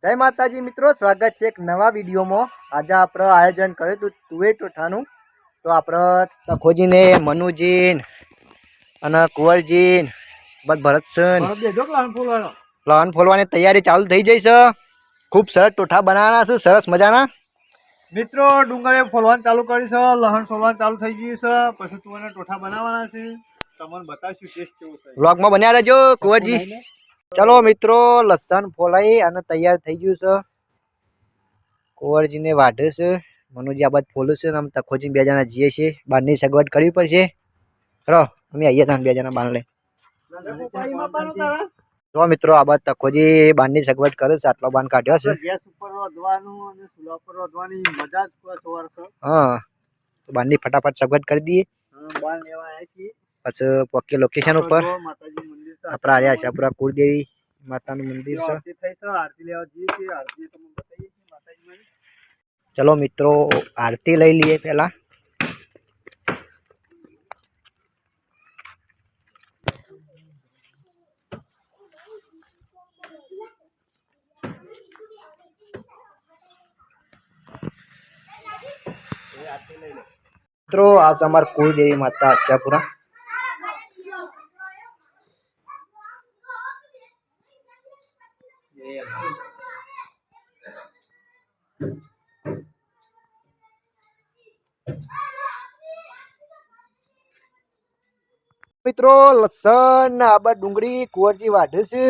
જય માતાજી મિત્રો, સ્વાગત છે એક નવા વિડીયોમાં। આજે આપણે આયોજન કર્યું હતું તુવેર ટોઠાનું। તો આપણે તખોજીને મનુજી અને કુંવરજી ભરતસન લહન ફોલવાની તૈયારી ચાલુ થઈ જઈ છે। ખૂબ સરસ ટોઠા બનાવવાના છે, સરસ મજાના। મિત્રો ડુંગરે ફોલવાનું ચાલુ કરી છે, લહણ ફોલવાનું ચાલુ થઈ ગયું છે, પછી તુવેરના ટોઠા બનાવવાના છે। તમને બતાવીશું ટેસ્ટ કેવો છે। વ્લોગમાં બન્યા રહેજો કુંવરજી। ચલો મિત્રો, લસણ ફોલાઈ અને તૈયાર થઈ ગયું છે। કુંવરજીને વાઢે છે, મનુજી આ બાદ ફોલું છે, આમ તખોજી બે જણા જઈએ છીએ। બહારની સગવડ કરવી પડશે। રો અમે આવીએ તમે બે જણા બાર લઈ। જો મિત્રો આ બાદ તખોજી બહારની સગવડ કરે છે, આટલો બાન કાઢ્યો છે। ગેસ ઉપર વધવાનું અને ચૂલા ઉપર વધવાની મજા જ કોઈ સવાર છે। હા, તો બહારની ફટાફટ સગવડ કરી દઈએ, બાર લેવા આવ્યા છીએ। પછી પોકે લોકેશન ઉપર માતાજી મંદિર છે, આપણે આવ્યા છે, આપણા કુળદેવી માતાનું મંદિર છે। આરતી થઈ છે, આરતી લેવા જઈએ છીએ। આરતી તમને બતાવીએ છીએ માતાજી। ચલો મિત્રો, આરતી લઈ લઈએ પહેલા। મિત્રો આ છે અમાર કુળદેવી માતા આશાપુરા। મિત્રો લસણ આ બાદ ડુંગળી કુંવરજી વાઢે છે,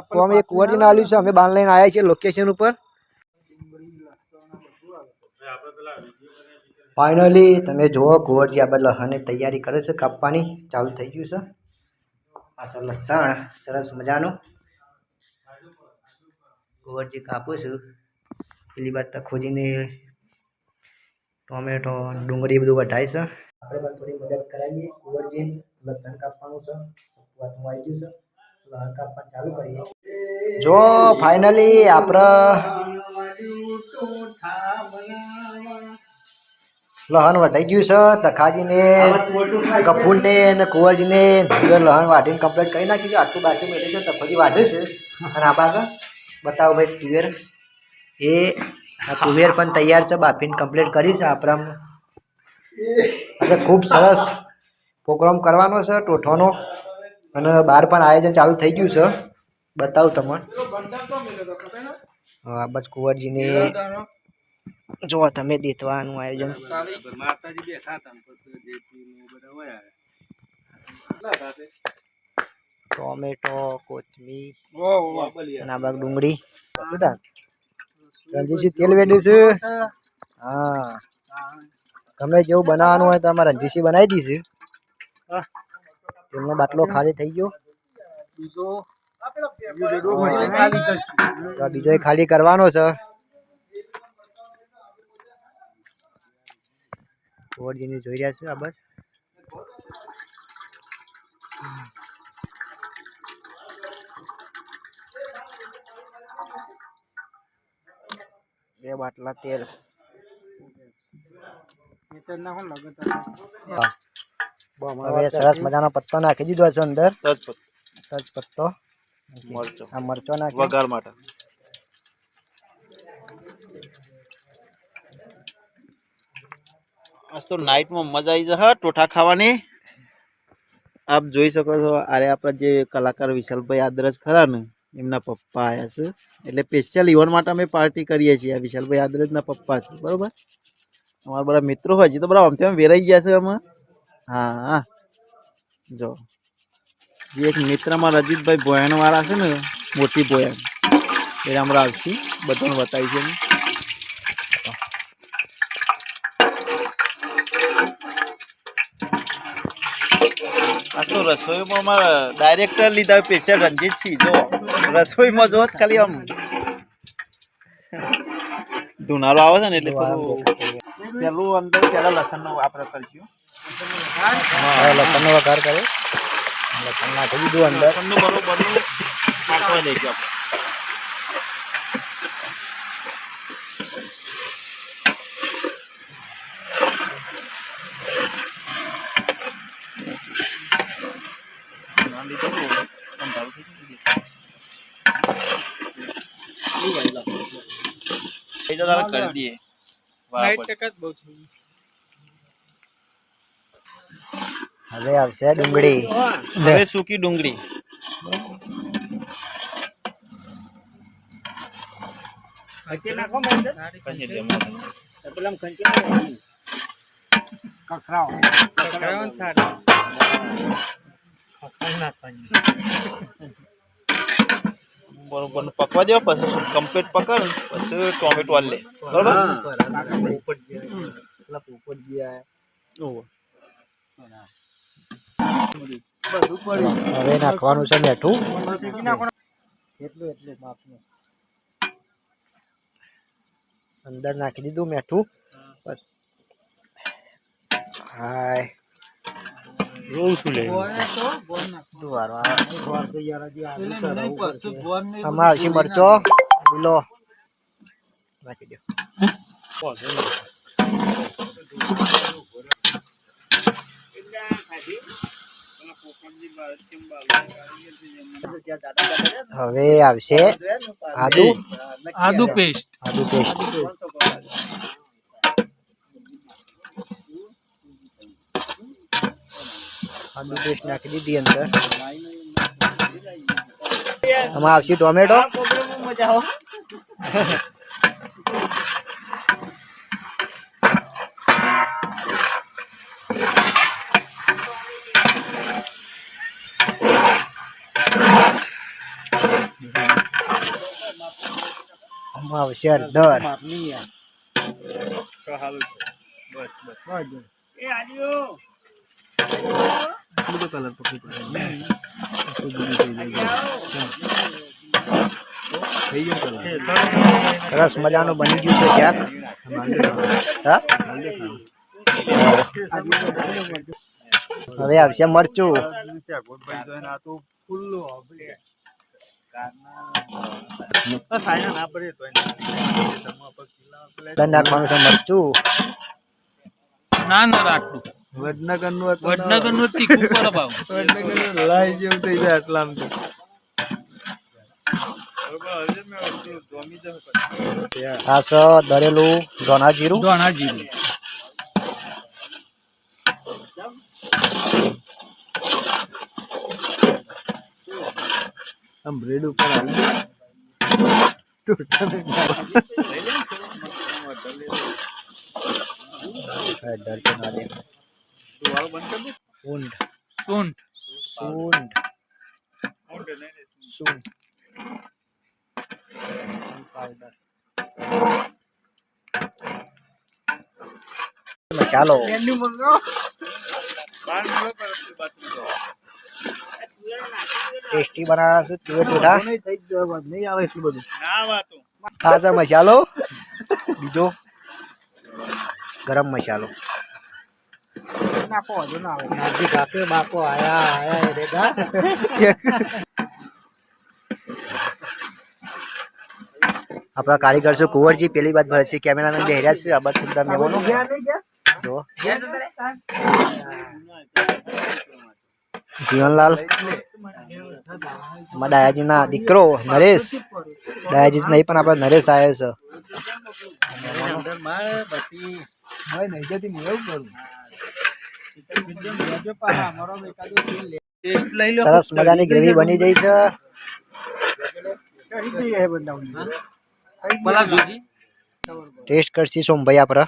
તો અમે કુંવરજી ના આલ્યું છે, અમે બાન લઈને આવ્યા છીએ લોકેશન ઉપર। ફાઇનલી તમે જુઓ કુંવરજી આ બાદ લસણની તૈયારી કરે છે, કાપવાની ચાલુ થઈ ગયું છે। આ છે લસણ સરસ મજાનું, કુંવરજી કાપું છું। પેલી બાદ તખોજીને ટોમેટો ડુંગળી બધું વઢાય છે, આપણે પણ થોડી મદદ કરાવીએ। કુંવરજી લસણ કાપવાનું છે, વાતમાં આવી ગયું છે, લસણ કાપવાનું ચાલુ કરીએ। જો ફાઇનલી આપણે લહણ વઢાઈ ગયું છે, તખાજીને કપૂરને અને કુંવરજીને લહણ વાઢીને કમ્પ્લીટ કરી નાખ્યું છે। આટલું બાકી મેળવ્યું છે, તખોજી વાઢે છે, અને આ બાદ બતાવો ભાઈ તુવેર, એ આ તુવેર પણ તૈયાર છે, બાફીને કમ્પ્લીટ કરી છે। આપણે ખૂબ સરસ પ્રોગ્રામ કરવાનો છે ટોઠાનો, અને બહાર પણ આયોજન ચાલુ થઈ ગયું છે, બતાવું તમને। હા બસ કુંવરજીને જો તમે દેતવાનું આયોજન, ટોમેટો કોથમીર અને આ બાદ ડુંગળી, રણજીતસિંહ તેલ વેડ્યું છે। હા, તમે જેવું બનાવવાનું હોય તો અમારે રણજીતસિંહ બનાવી દઈશું। તેલનો બાટલો ખાલી થઈ ગયો, બીજો ખાલી કરવાનો છે। કુંવરજીને જોઈ રહ્યા છે આ બસ, બે બાટલા તેલ। હવે સરસ મજાનો પત્તો નાખી દીધો છે અંદર, તજ પત્તો, આ મરચો નાખી વઘાર માટે। આજ તો નાઇટમાં મજા આવી જશે ટોઠા ખાવાની। આપ જોઈ શકો છો, અરે આપણા જે કલાકાર વિશાલભાઈ આદરજ ખરા ને, એમના પપ્પા આવ્યા છે, એટલે સ્પેશિયલ ઇવન્ટ માટે અમે પાર્ટી કરીએ છીએ। આ વિશાલભાઈ આદરજના પપ્પા છે, બરોબર। અમારા બધા મિત્રો હોય છે તો બરાબર આમ વેરાઈ ગયા છે અમે। હા હા, જો જે એક મિત્રમાં રજીતભાઈ ભોયણ વાળા છે ને, મોટી ભોયણ, એ હમણાં આવશે, બધાને બતાવીશું। આ તો રસોઈમાં અમારા ડાયરેક્ટર લીધા સ્પેશિયલ રણજીતસિંહ, જો રસોઈમાં જો ખાલી આમ ધુનારો આવે છે ને, એટલે પેલું અંદર પેલા લસણનો આપણે કરીશું। લસણનો વઘાર કરે, લસણ નાખી દીધું અંદર, લસણનું બરોબરનું નાખવા દઈશું આપણે। થઈ તો તારે કરી દઈએ. વાહ, 60% જ બહુ થઈ ગયું. હવે આવશે ડુંગળી. હવે સૂકી ડુંગળી. ખંચી નાખો મને પછી જમવાનું. પેલા ખંચી નાખો કખરાઓ કખરાઓ થાય બરોબર પકવા દેવા પછી કમ્પ્લીટ પકડ પછી ટોમેટો આલે બરોબર. હવે નાખવાનું છે મીઠું. અંદર નાખી દીધું મીઠું. હાય આમાં આવશે મરચો લીલો નાખી દો. હવે આવશે આદુ પેસ્ટ આદુ પેસ્ટ. આદુ પેસ્ટ નાખી દીધી અંદર. આમાં આવશે ટોમેટો. આમાં આવશે હળદર. સરસ મજાનું બની ગયું છે શાક. હા? હવે આવશે મરચું. નાખવાનું છે મરચું. ના રાખું વડનગરનું તીખું પર ભાવ લડાઈ જેવું થઈ જાય આટલામાં તો. આ છે દરેલું ધોણા જીરું. આમ બ્રેડ ઉપર આવી મસાલો. ટેસ્ટી બનાવવા છે તુવેર ટોઠા. નહીં આવે એટલું બધું આ છે મસાલો. બીજો ગરમ મસાલો નાખો. હજુ ના આવે નાજી કાકે બાપો આયા રેગા. આપણા કારીગર છે કુંવરજી. પેલી બાદ ભરત છે કેમેરામેન બેહર્યા છે. આ બાદ સુધા મહેમાનો જો જીવનલાલ ડાયાજી ના દીકરો નરેશ. ડાયાજી નહીં પણ આપડે નરેશ આવ્યો છે. સરસ મજાની ગ્રેવી બની ગઈ છે. ટેસ્ટ કરશી સોમભાઈ આપડે.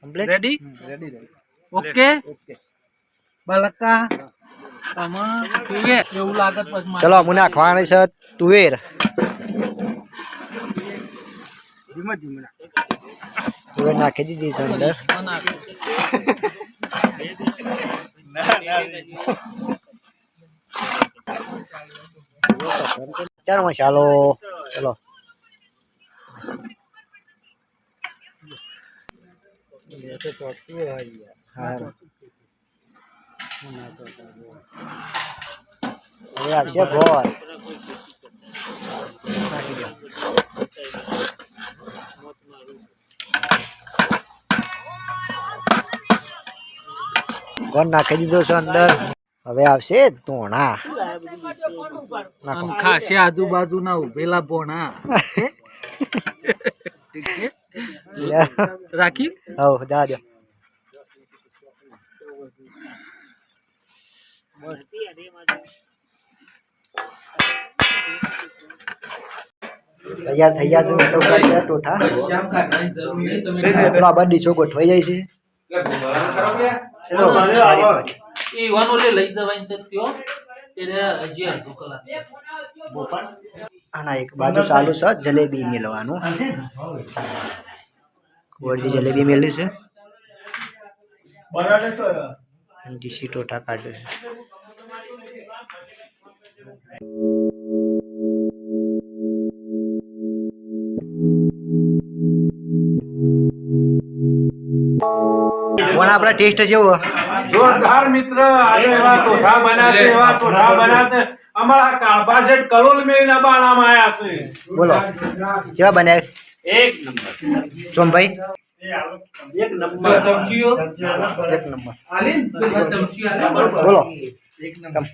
કમ્પ્લીટ રેડી ઓકે બલકા એવું લાગત પછી ચલો અમને નાખવાની છે તુવેર. તુવેર નાખી દીધી છે અંદર. ચાલો મસાલો. ચલો હવે આવશે ગોળ. ગોળ નાખી દીધો છે અંદર. હવે આવશે ધોણા. નાખો. ખાસે આજુબાજુના ઉભેલા ભોણા ઠીક છે રાખી હવ જા દો. તૈયાર થઈ ગયા છે તો કાઢ્યા ટોઠા. શ્યામ કાઢવાની જરૂર નહીં તમે પેલો આ બધી ડીશો ગોઠવાઈ જાય છે. ચલો, સારી વાત. એ ઈવાનો લે લઈ જવાની છે ત્યો એને હજી અડધો કલાક આના એક બાજુ ચાલુ છે જલેબી મેળવાનું. કુંવરજી જલેબી મેળવી છે બરાબર છે. અને ડીશી ટોઠા કાઢે છે. કોણ આપણા ટેસ્ટ જેવો જોરદાર મિત્ર આજે એવા ટોઠા બનાશે એવા ટોઠા બનાશે અમારા કાળભા શેઠ કરોલ મેળના બાણામાં આયા છે બોલો કેવા બન્યા એક નંબર સોમભાઈ? એક નંબર ચમચીઓ એક નંબર. આલી ચમચી આલે બોલો એક નંબર